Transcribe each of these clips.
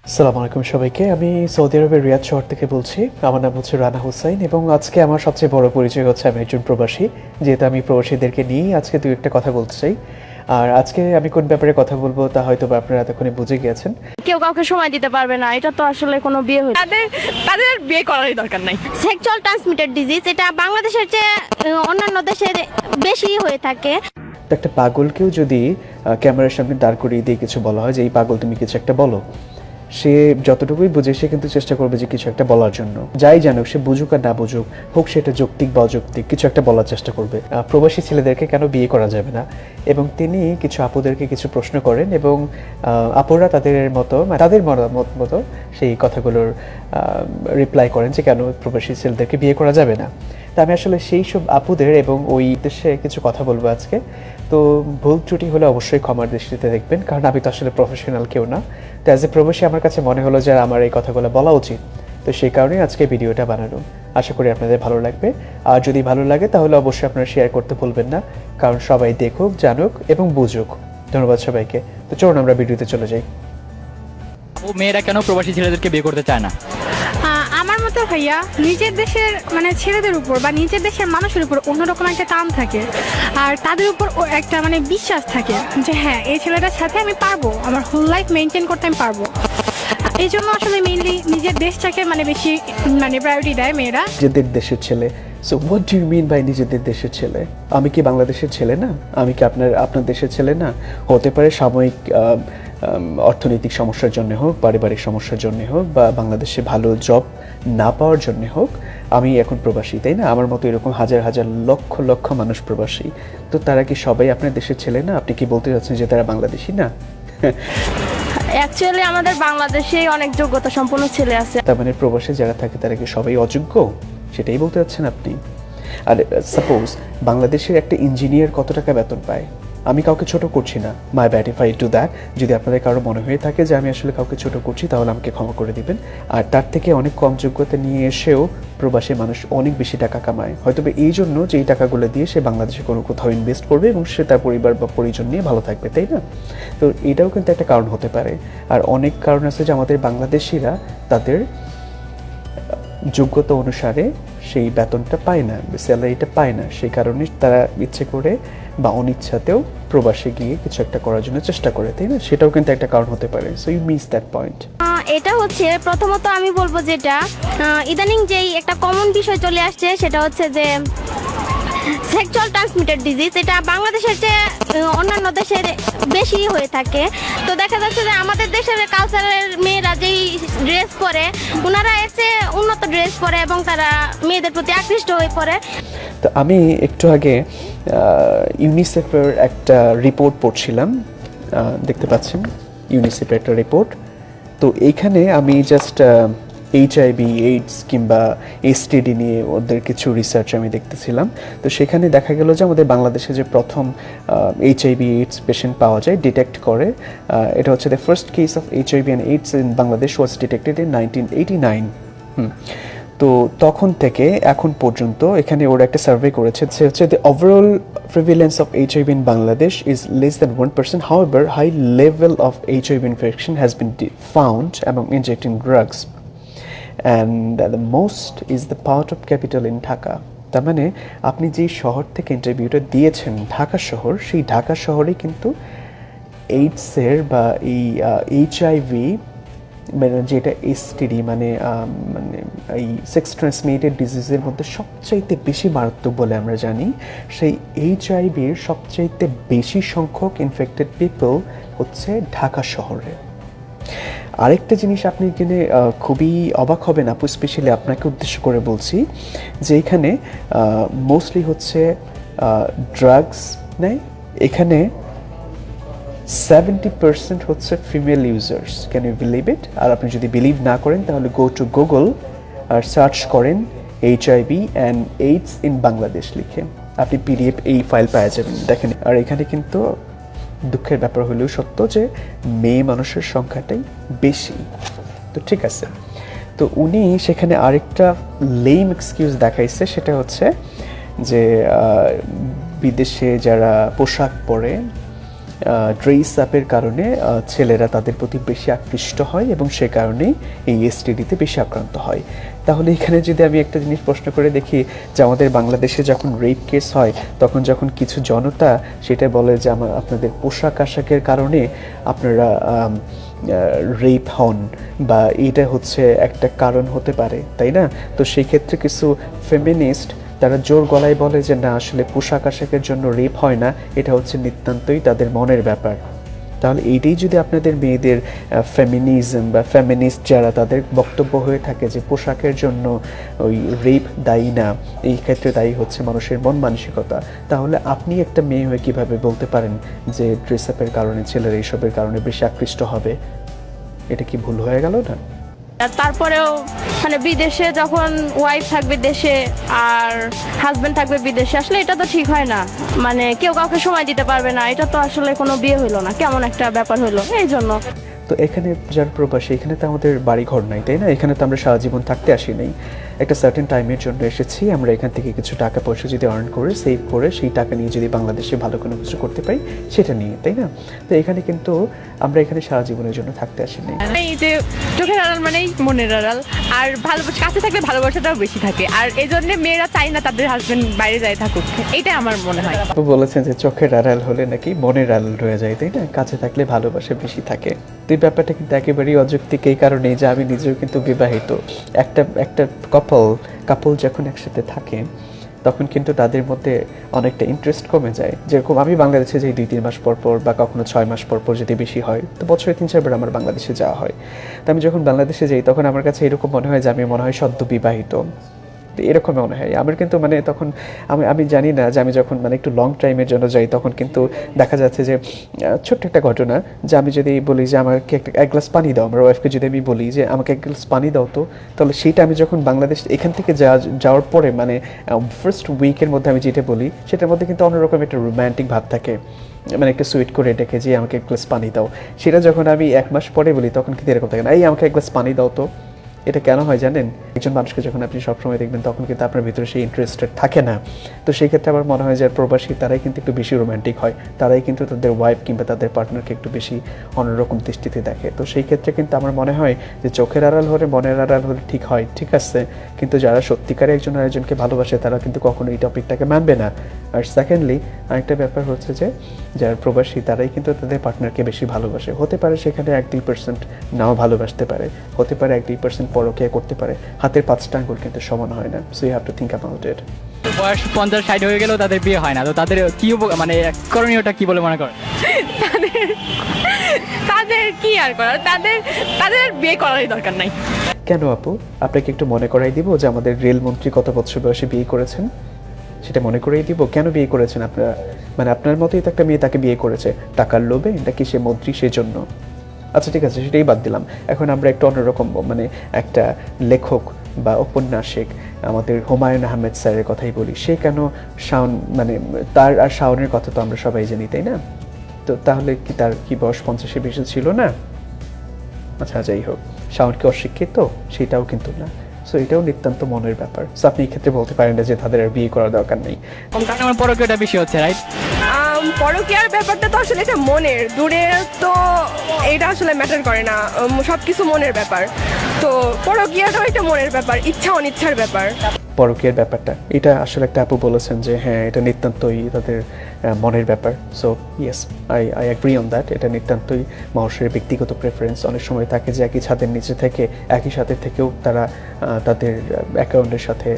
আসসালামু আলাইকুম সবাইকে। আমি সৌদি আরবের রিয়াদ শহর থেকে বলছি। আমার নাম হচ্ছে রানা হুসাইন এবং আজকে আমার সবচেয়ে বড় পরিচয় হচ্ছে আমি একজন প্রবাসী। যেহেতু আমি প্রবাসীদেরকে নিয়েই আজকে দু একটা কথা বলতে চাই। আর আজকে আমি কোন ব্যাপারে কথা বলবো তা হয়তো বা আপনারা এতক্ষণে বুঝে গিয়েছেন। কেউ কাউকে সময় দিতে পারবে না, এটা তো আসলে কোনো বিয়ে হচ্ছে তাদের বিয়ে করারই দরকার নাই। সেক্সুয়াল ট্রান্সমিটেড ডিজিজ, এটা বাংলাদেশের চেয়ে অন্যান্য দেশে বেশি হয়ে থাকে। তো একটা পাগলকেও যদি ক্যামেরার সামনে দাঁড় করিয়ে দিয়ে কিছু বলা হয় যে এই পাগল তুমি কিছু একটা বলো, সে যতটুকুই বুঝে সে কিন্তু চেষ্টা করবে যে কিছু একটা বলার জন্য। যাই জানুক, সে বুঝুক আর না বুঝুক, হোক সেটা যৌক্তিক বা অযৌক্তিক, কিছু একটা বলার চেষ্টা করবে। প্রবাসী ছেলেদেরকে কেন বিয়ে করা যাবে না, এবং তিনি কিছু আপুদেরকে কিছু প্রশ্ন করেন এবং আপুরা তাদের মতো তাদের মত মতো সেই কথাগুলোর রিপ্লাই করেন যে কেন প্রবাসী ছেলেদেরকে বিয়ে করা যাবে না। তা আমি আসলে সেই সব আপুদের এবং ওই উদ্দেশ্যে কিছু কথা বলবো আজকে। তো ভুল ত্রুটি হলে অবশ্যই ক্ষমার দৃষ্টিতে দেখবেন, কারণ আমি তো আসলে প্রফেশনাল কেউ না। তো অ্যাজ এ প্রবাসী আমার কাছে মনে হলো যে আমার এই কথাগুলো বলা উচিত, তো সেই কারণেই আজকে ভিডিওটা বানানো। আশা করি আপনাদের ভালো লাগবে, আর যদি ভালো লাগে তাহলে অবশ্যই আপনারা শেয়ার করতে ভুলবেন না, কারণ সবাই দেখুক, জানুক এবং বুঝুক। ধন্যবাদ সবাইকে। তো চলুন আমরা ভিডিওতে চলে যাই। ও মেয়েরা কেন প্রবাসী ছেলেদেরকে বিয়ে করতে চায় না? আমার মতে ভাইয়া, নিজের দেশের মানে ছেলেদের উপর বা নিজের দেশের মানুষের উপর অন্যরকম একটা টান থাকে, আর তাদের উপর একটা মানে বিশ্বাস থাকে যে হ্যাঁ, এই ছেলেটার সাথে আমি পারবো, আমার হোল লাইফ মেনটেন করতে আমি পারবো। এই জন্য আসলে মেইনলি নিজের দেশটাকে মানে বেশি মানে প্রায়োরিটি দেয় মেয়েরা। নিজেদের দেশের ছেলে, so what do you mean by নিজেদের দেশের ছেলে? আমি কি বাংলাদেশের ছেলে না? আমি কি আপনার দেশের ছেলে না? হতে পারে সাময়িক অর্থনৈতিক সমস্যার জন্য হোক, পারিবারিক সমস্যার জন্য হোক, বা বাংলাদেশে ভালো জব না পাওয়ার জন্য হোক, আমি এখন প্রবাসী, তাই না? আমার মতো এরকম হাজার হাজার লক্ষ লক্ষ মানুষ প্রবাসী। তো তারা কি সবাই আপনার দেশের ছেলে না? আপনি কি বলতে চাচ্ছেন যে তারা বাংলাদেশি না? অ্যাকচুয়ালি আমাদের বাংলাদেশে অনেক যোগ্যতা সম্পন্ন ছেলে আছে। তার মানে প্রবাসে যারা থাকে তারা কি সবাই অযোগ্য? সেটাই বলতে চাচ্ছেন আপনি? আর সাপোজ বাংলাদেশের একটা ইঞ্জিনিয়ার কত টাকা বেতন পায়? আমি কাউকে ছোট করছি না, my bad if I do that. যদি আপনাদের কারো মনে হয়ে থাকে যে আমি আসলে কাউকে ছোট করছি, তাহলে আমাকে ক্ষমা করে দিবেন। আর তার থেকে অনেক কম যোগ্যতা নিয়ে এসেও প্রবাসী মানুষ অনেক বেশি টাকা কামায়, হয়তো এই জন্য যে এই টাকাগুলো দিয়ে সে বাংলাদেশে কোনো কোথাও ইনভেস্ট করবে এবং সে তার পরিবার বা পরিজন নিয়ে ভালো থাকবে, তাই না? তো এটাও কিন্তু একটা কারণ হতে পারে। আর অনেক কারণ আছে যে আমাদের বাংলাদেশিরা তাদের যোগ্যতা অনুসারে সেই বেতনটা পায় না, স্যালারিটা পায় না। সেই কারণে তারা ইচ্ছে করে বা অনিচ্ছাতেও প্রবাসে গিয়ে কিছু একটা করার জন্য চেষ্টা করে, তাই না? সেটাও কিন্তু একটা কারণ হতে পারে। So you miss that point. এটা হচ্ছে প্রথমত আমি বলবো যেটা ইদানিং যেই একটা কমন বিষয় চলে আসছে, সেটা হচ্ছে যে সেক্সুয়াল ট্রান্সমিটেড ডিজিজ, এটা বাংলাদেশের চেয়ে অন্যান্য দেশে বেশি হয়ে থাকে। তো দেখা যাচ্ছে যে আমাদের দেশের কালচারের মেয়েরা যেই ড্রেস পরে, ওনারা এসে উন্নত ড্রেস পরে এবং তারা মেয়েদের প্রতি আকৃষ্ট হয়ে পড়ে। তো আমি একটু আগে ইউনিসেফের একটা রিপোর্ট পড়ছিলাম, দেখতে পাচ্ছেন ইউনিসেফের একটা রিপোর্ট। তো এইখানে আমি জাস্ট এইচআইভি, এইডস কিংবা এসটিডি নিয়ে ওদের কিছু রিসার্চ আমি দেখতেছিলাম। তো সেখানে দেখা গেল যে আমাদের বাংলাদেশে যে প্রথম এইচআইভি এইডস পেশেন্ট পাওয়া যায়, ডিটেক্ট করে, এটা হচ্ছে the first case of HIV and AIDS in Bangladesh was detected in 1989। তো তখন থেকে এখন পর্যন্ত এখানে ওরা একটা সার্ভে করেছে, সে হচ্ছে the overall prevalence of HIV in Bangladesh is less than 1%. However, high level of HIV infection has been found among injecting drugs, and the most is the part of capital in Dhaka. তার মানে আপনি যেই শহর থেকে ইন্টারভিউটা দিয়েছেন, ঢাকা শহর, সেই ঢাকা শহরে কিন্তু এইডসের বা এই এইচআইভি মানে যেটা এসটিডি মানে এই সেক্স ট্রান্সমিটেড ডিজিজের মধ্যে সবচাইতে বেশি মারাত্মক বলে আমরা জানি, সেই এইচআইভির সবচাইতে বেশি সংখ্যক ইনফেক্টেড পিপল হচ্ছে ঢাকা শহরে। আরেকটা জিনিস আপনি এখানে খুবই অবাক হবেন আপু, স্পেশালি আপনাকে উদ্দেশ্য করে বলছি, যে এখানে মোস্টলি হচ্ছে ড্রাগস নেয়। এখানে 70% হচ্ছে female users. Can you believe it? আর আপনি যদি বিলিভ না করেন তাহলে গো টু গুগল আর সার্চ করেন HIV and AIDS in Bangladesh লিখে, আপনি পিডিএফ এই ফাইল পাওয়া যাবেন, দেখেন। আর এখানে কিন্তু দুঃখের ব্যাপার হলেও সত্য যে মেয়ে মানুষের সংখ্যাটাই বেশি। তো ঠিক আছে, তো উনি সেখানে আরেকটা লেম এক্সকিউজ দেখাইছে, সেটা হচ্ছে যে বিদেশে যারা পোশাক পরে ড্রেস আপের কারণে ছেলেরা তাদের প্রতি বেশি আকৃষ্ট হয় এবং সে কারণেই এই এসটিডিতে বেশি আক্রান্ত হয়। তাহলে এখানে যদি আমি একটা জিনিস প্রশ্ন করে দেখি যে আমাদের বাংলাদেশে যখন রেপ কেস হয় তখন যখন কিছু জনতা সেটা বলে যে আপনাদের পোশাক আশাকের কারণে আপনারা রেপ হন বা এটা হচ্ছে একটা কারণ হতে পারে, তাই না? তো সেই ক্ষেত্রে কিছু ফেমিনিস্ট তারা জোর গলায় বলে যে না, আসলে পোশাক আশাকের জন্য রেপ হয় না, এটা হচ্ছে নিতান্তই তাদের মনের ব্যাপার। তাহলে এইটাই যদি আপনাদের মেয়েদের ফেমিনিজম বা ফেমিনিস্ট যারা তাদের বক্তব্য হয়ে থাকে যে পোশাকের জন্য ওই রেপ দায়ী না, এই ক্ষেত্রে দায়ী হচ্ছে মানুষের মন মানসিকতা, তাহলে আপনি একটা মেয়ে হয়ে কীভাবে বলতে পারেন যে ড্রেস আপের কারণে ছেলেরা এইসবের কারণে বেশি আকৃষ্ট হবে? এটা কি ভুল হয়ে গেল না? আর তারপরেও মানে বিদেশে যখন ওয়াইফ থাকবে দেশে আর হাজবেন্ড থাকবে বিদেশে, আসলে এটা তো ঠিক হয় না। মানে কেউ কাউকে সময় দিতে পারবে না, এটা তো আসলে কোনো বিয়ে হইলো না, কেমন একটা ব্যাপার হইলো এই জন্য। তো এখানে যার প্রবাসী, এখানে তো আমাদের বাড়ি ঘর নাই, তাই না? এখানে তো আমরা সারা জীবন থাকতে আসি নাই, একটা সার্টেন টাইমের জন্য এসেছি। আমরা এখান থেকে কিছু টাকা পয়সা যদি আর্ন করে সেভ করে সেই টাকা নিয়ে যদি বাংলাদেশে ভালো কোনো কিছু করতে পারি সেটা নিয়ে, তাই না? তো এখানে কিন্তু আমরা এখানে সারা জীবনের জন্য থাকতে আসি নাই। এই যে চোখের আড়াল মানেই মনের আড়াল, আর ভালোবাসা কাছে থাকলে ভালোবাসাটাও বেশি থাকে, আর এই জন্য মেয়েরা চায় না তাদের হাজবেন্ড বাইরে যায় থাকুক, এটা আমার মনে হয়। আপু বলেছেন যে চোখের আড়াল হলে নাকি মনের আড়াল রয়ে যায়, তাই না? কাছে থাকলে ভালোবাসা বেশি থাকে। তো এই ব্যাপারটা কিন্তু একেবারেই অযৌক্তিক, এই কারণে যে আমি নিজেও কিন্তু বিবাহিত। একটা কাপল যখন একসাথে থাকে তখন কিন্তু তাদের মধ্যে অনেকটা ইন্টারেস্ট কমে যায়। যেরকম আমি বাংলাদেশে যাই 2-3 মাস পর পর বা কখনো 6 মাস পর পর, যদি বেশি হয় তো বছরে 3-4 বার আমার বাংলাদেশে যাওয়া হয়। তো আমি যখন বাংলাদেশে যাই তখন আমার কাছে এরকম মনে হয় যে আমি মনে হয় সদ্য বিবাহিত, তো এরকম মনে হয় আমার। কিন্তু মানে তখন আমি জানি না যে আমি যখন মানে একটু লং টাইমের জন্য যাই তখন কিন্তু দেখা যাচ্ছে যে ছোট্ট একটা ঘটনা, যে আমি যদি বলি যে আমাকে এক গ্লাস পানি দাও, আমার ওয়াইফকে যদি আমি বলি যে আমাকে এক গ্লাস পানি দাও, তো তাহলে সেইটা আমি যখন বাংলাদেশ এখান থেকে যাওয়ার পরে মানে ফার্স্ট উইকের মধ্যে আমি যেটা বলি সেটার মধ্যে কিন্তু অন্যরকম একটা রোম্যান্টিক ভাব থাকে, মানে একটা সুইট করে ডেকে যে আমাকে এক গ্লাস পানি দাও। সেটা যখন আমি 1 মাস পরে বলি তখন কিন্তু এরকম থাকে না, এই আমাকে এক গ্লাস পানি দাও। তো এটা কেন হয় জানেন? একজন মানুষকে যখন আপনি সবসময় দেখবেন তখন কিন্তু আপনার ভিতরে সেই ইন্টারেস্টেড থাকে না। তো সেই ক্ষেত্রে আমার মনে হয় যে প্রবাসী তারাই কিন্তু একটু বেশি রোম্যান্টিক হয়, তারাই কিন্তু তাদের ওয়াইফ কিংবা তাদের পার্টনারকে একটু বেশি অন্যরকম দৃষ্টিতে দেখে। তো সেই ক্ষেত্রে কিন্তু আমার মনে হয় যে চোখের আড়াল হলে মনের আড়াল হলে ঠিক হয়, ঠিক আছে, কিন্তু যারা সত্যিকারে একজন আরেকজনকে ভালোবাসে তারা কিন্তু কখনো এই টপিকটাকে মানবে না। আর সেকেন্ডলি আরেকটা ব্যাপার হচ্ছে যে যারা প্রবাসী তারাই কিন্তু তাদের পার্টনারকে বেশি ভালোবাসে। হতে পারে সেখানে 1-2% নাও ভালোবাসতে পারে, হতে পারে 1-2% পরকীয়া করতে পারে, হাতের 5টা আঙ্গুল কিন্তু সমান হয় না। So you have to think about it. বয়স 50-60 হয়ে গেলেও তাদের বিয়ে হয় না, তো তাদের কি মানে করণীয়টা কি বলে মনে করেন? তাদের কি আর করার, তাদের বিয়ে করারই দরকার নাই। কেন আপু? আপনাকে একটু মনে করাই দিব যে আমাদের রেলমন্ত্রী কত বছর বয়সে বিয়ে করেছেন, সেটা মনে করেই দিব। কেন বিয়ে করেছেন আপনারা? মানে আপনার মতোই তো একটা মেয়ে তাকে বিয়ে করেছে টাকার লোভে, নাকি সে মন্ত্রী সেজন্য? আচ্ছা ঠিক আছে, সেটাই বাদ দিলাম। এখন আমরা একটু অন্যরকম মানে একটা লেখক বা ঔপন্যাসিক আমাদের হুমায়ুন আহমেদ স্যারের কথাই বলি। সে কেন শাওন, মানে তার আর শাওনের কথা তো আমরা সবাই জানি, তাই না? তো তাহলে কি তার কি বয়স 50-এর বেশি ছিল না? আচ্ছা যাই হোক, শাওন কি অশিক্ষিত? সেটাও কিন্তু না। সো এটাও নিতান্ত মনের ব্যাপার। সো আপনি এই ক্ষেত্রে বলতে পারেন না যে তাদের আর বিয়ে করার দরকার নেই। কারণ আমার পরকীয়টা বেশি হচ্ছে, রাইট? পরকীয়ার ব্যাপারটা তো আসলে এটা মনের, দূরে তো এটা আসলে ম্যাটার করে না, সব কিছু মনের ব্যাপার। তো পরকীয়াটাও এটা মনের ব্যাপার, ইচ্ছা অনিচ্ছার ব্যাপার। পরকীয়ার ব্যাপারটা এটা আসলে একটা আপু বলেছেন যে হ্যাঁ এটা নিতান্তই তাদের মনের ব্যাপার। So yes, I agree on that. এটা নিতান্তই মানুষের ব্যক্তিগত প্রেফারেন্স। অনেক সময় থাকে যে একই ছাদের নিচে থেকে একই সাথে থেকেও তারা তাদের অ্যাকাউন্টের সাথে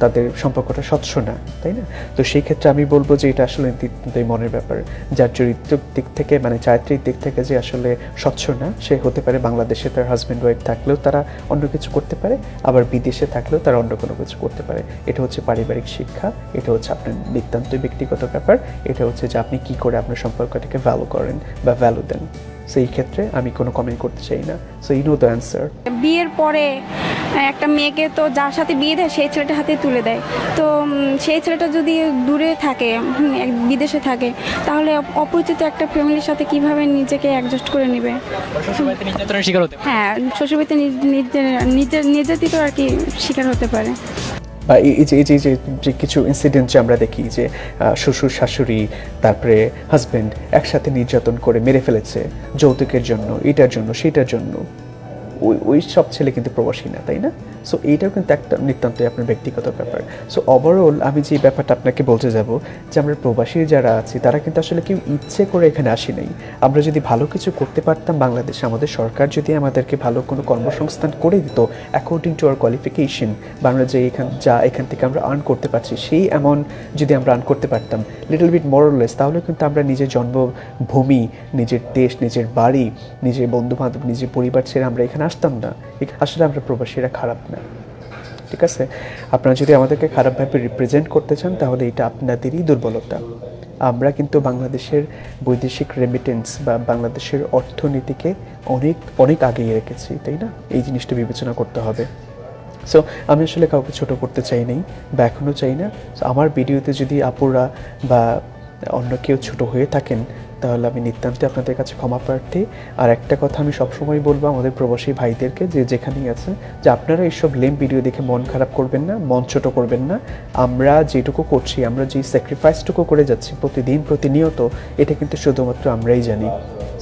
তাদের সম্পর্কটা স্বচ্ছ না, তাই না? তো সেই ক্ষেত্রে আমি বলবো যে এটা আসলে নিতান্তই মনের ব্যাপার। যার চরিত্রের দিক থেকে মানে চারিত্রিক দিক থেকে যে আসলে স্বচ্ছ না, সে হতে পারে বাংলাদেশে তার হাজব্যান্ড ওয়াইফ থাকলেও তারা অন্য কিছু করতে পারে, আবার বিদেশে থাকলেও তারা অন্য কোনো কিছু করতে পারে। এটা হচ্ছে পারিবারিক শিক্ষা, এটা হচ্ছে আপনার নিতান্তই ব্যক্তিগত ব্যাপার, এটা হচ্ছে যে আপনি কি করে আপনার সম্পর্কটাকে ভ্যালু করেন বা ভ্যালু দেন। সেই ক্ষেত্রে আমি কোনো কমেন্ট করতে চাই না। So you know the answer. বিয়ের পরে একটা মেয়েকে তো যার সাথে বিয়ে দেয় সেই ছেলেটার হাতে তুলে দেয়। তো সেই ছেলেটা যদি দূরে থাকে, বিদেশে থাকে, তাহলে অপরিচিত একটা ফ্যামিলির সাথে কিভাবে নিজেকে অ্যাডজাস্ট করে নেবে? শ্বশুরবাড়িতে নির্যাতনের শিকার হতে পারে। হ্যাঁ, শ্বশুরবাড়িতে নির্যাতিত আর কি শিকার হতে পারে। বা এই যে কিছু ইনসিডেন্ট যে আমরা দেখি যে শ্বশুর শাশুড়ি তারপরে হাজবেন্ড একসাথে নির্যাতন করে মেরে ফেলেছে যৌতুকের জন্য, এটার জন্য সেটার জন্য, ওই সব ছেলে কিন্তু প্রবাসী না, তাই না? সো এইটাও কিন্তু একটা নিতান্তই আপনার ব্যক্তিগত ব্যাপার। সো ওভারঅল আমি যে ব্যাপারটা আপনাকে বলতে যাব যে আমরা প্রবাসী যারা আছি তারা কিন্তু আসলে কেউ ইচ্ছে করে এখানে আসি নাই। আমরা যদি ভালো কিছু করতে পারতাম বাংলাদেশে, আমাদের সরকার যদি আমাদেরকে ভালো কোনো কর্মসংস্থান করে দিত অ্যাকর্ডিং টু আওয়ার কোয়ালিফিকেশন, বা আমরা যে এখান থেকে আমরা আর্ন করতে পারছি সেই অ্যামাউন্ট যদি আমরা আর্ন করতে পারতাম লিটল বিট মোরলেস, তাহলে কিন্তু আমরা নিজের জন্মভূমি, নিজের দেশ, নিজের বাড়ি, নিজের বন্ধুবান্ধব, নিজের পরিবার ছেড়ে আমরা এখানে আসতাম না। আসলে আমরা প্রবাসীরা খারাপ না, ঠিক আছে? আপনারা যদি আমাদেরকে খারাপভাবে রিপ্রেজেন্ট করতে চান তাহলে এটা আপনাদেরই দুর্বলতা। আমরা কিন্তু বাংলাদেশের বৈদেশিক রেমিটেন্স বা বাংলাদেশের অর্থনীতিকে অনেক অনেক আগিয়ে রেখেছি, তাই না? এই জিনিসটা বিবেচনা করতে হবে। সো আমি আসলে কাউকে ছোট করতে চাই নাই বা এখনও চাই না। সো আমার ভিডিওতে যদি আপুরা বা অন্য কেউ ছোট হয়ে থাকেন তাহলে আমি নিতান্তই আপনাদের কাছে ক্ষমা প্রার্থী। আর একটা কথা আমি সবসময় বলবো আমাদের প্রবাসী ভাইদেরকে, যে যেখানেই আছেন, যে আপনারা এইসব লেম ভিডিও দেখে মন খারাপ করবেন না, মন ছোট করবেন না। আমরা যেটুকু করছি, আমরা যে স্যাক্রিফাইসটুকু করে যাচ্ছি প্রতিদিন প্রতিনিয়ত, এটা কিন্তু শুধুমাত্র আমরাই জানি।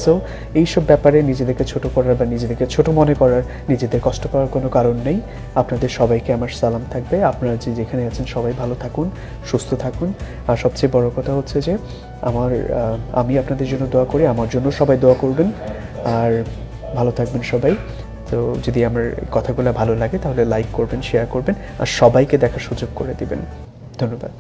সো এইসব ব্যাপারে নিজেদেরকে ছোট করার বা নিজেদেরকে ছোট মনে করার, নিজেদের কষ্ট পাওয়ার কোনো কারণ নেই। আপনাদের সবাইকে আমার সালাম থাকবে। আপনারা যে যেখানে আছেন সবাই ভালো থাকুন, সুস্থ থাকুন। আর সবচেয়ে বড় কথা হচ্ছে যে আমি আপনাদের জন্য দোয়া করি, আমার জন্য সবাই দোয়া করবেন। আর ভালো থাকবেন সবাই। তো যদি আমার কথাগুলো ভালো লাগে তাহলে লাইক করবেন, শেয়ার করবেন আর সবাইকে দেখার সুযোগ করে দিবেন। ধন্যবাদ।